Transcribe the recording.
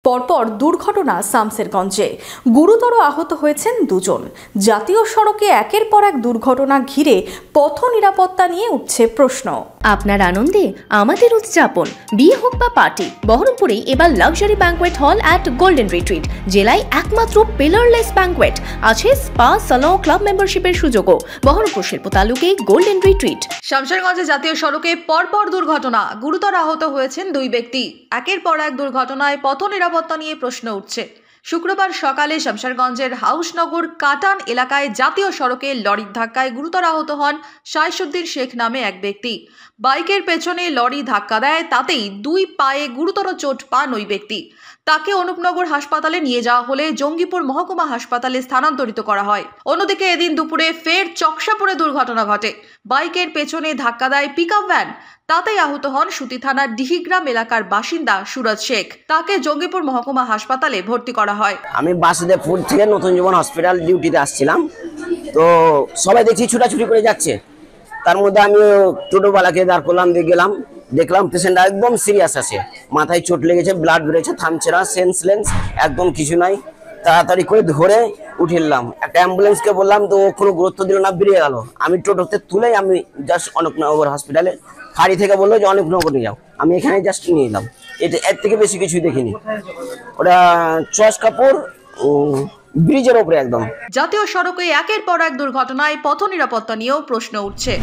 পরপর দুর্ঘটনা শামসেরগঞ্জে, গুরুতর আহত হয়েছেন দুজন। জাতীয় সড়কে একের পর এক দুর্ঘটনা ঘিরে পথ নিরাপত্তা নিয়ে উঠছে প্রশ্ন। আপনার আনন্দে আমাদের উদযাপন। বিয়ে হোক বা পার্টি, বহরমপুরে এবার luxury banquet hall at golden retreat. জেলায় একমাত্র পিলারলেস ব্যাঙ্কোয়েট, আছে স্পা, সালন, ক্লাব মেম্বারশিপের সুযোগও। বহরমপুর শিল্প তালুকে গোল্ডেন রিট্রিট। শামসেরগঞ্জে জাতীয় সড়কে পরপর দুর্ঘটনা, গুরুতর আহত হয়েছেন দুই ব্যক্তি। একের পর এক দুর্ঘটনায় পথ নিরাপত্তা নিয়ে প্রশ্ন উঠছে। শুক্রবার সকালে শামসেরগঞ্জের হাউসনগর কাটান এলাকায় জাতীয় সড়কে লরির ধাক্কায় গুরুতর আহত হন শাইসুদ্দিন শেখ নামে এক ব্যক্তি। বাইকের পেছনে লরি ধাক্কা দেয়, তাতেই দুই পায়ে গুরুতর চোট পান ওই ব্যক্তি। তাকে অনুপনগর হাসপাতালে নিয়ে যাওয়া হলে জঙ্গিপুর মহকুমা হাসপাতালে স্থানান্তরিত করা হয়। অন্যদিকে এদিন দুপুরে ফের চকসাপুরে দুর্ঘটনা ঘটে। বাইকের পেছনে ধাক্কা দেয় পিকআপ ভ্যান, তাতেই আহত হন সুতি থানার ডিহিগ্রাম এলাকার বাসিন্দা সুরজ শেখ। তাকে জঙ্গিপুর মহকুমা হাসপাতালে ভর্তি করা হয়। আমি বাসুদেবপুর থেকে নতুন জীবন হসপিটাল ডিউটিতে আসছিলাম, তো সবাই দেখছি ছুটাছুটি করে যাচ্ছে। তার মধ্যে আমি টোটোওয়ালাকে দাঁড় করলাম, দিয়ে গেলাম, দেখলাম পেশেন্ট একদম সিরিয়াস আছে, মাথায় চোট লেগেছে, ব্লাড বেরোচ্ছে, থামছে না, সেন্সলেন্স একদম কিছু নাই। তাড়াতাড়ি করে ধরে উঠিলাম, একটা অ্যাম্বুলেন্সকে বললাম, তো কোনো গুরুত্ব দিল না, বেরিয়ে গেল। আমি টোটোতে তুলে আমি জাস্ট অনুপনগর হসপিটালে, ফাঁড়ি থেকে বললো যে অনুপনগর নিয়ে যাও, আমি এখানে জাস্ট নিয়ে এলাম। এটা এর থেকে বেশি কিছুই দেখিনি। ওটা চকসাপুর ব্রিজের ওপরে একদম। জাতীয় সড়কে একের পর এক দুর্ঘটনায় পথ নিরাপত্তা নিয়েও প্রশ্ন উঠছে।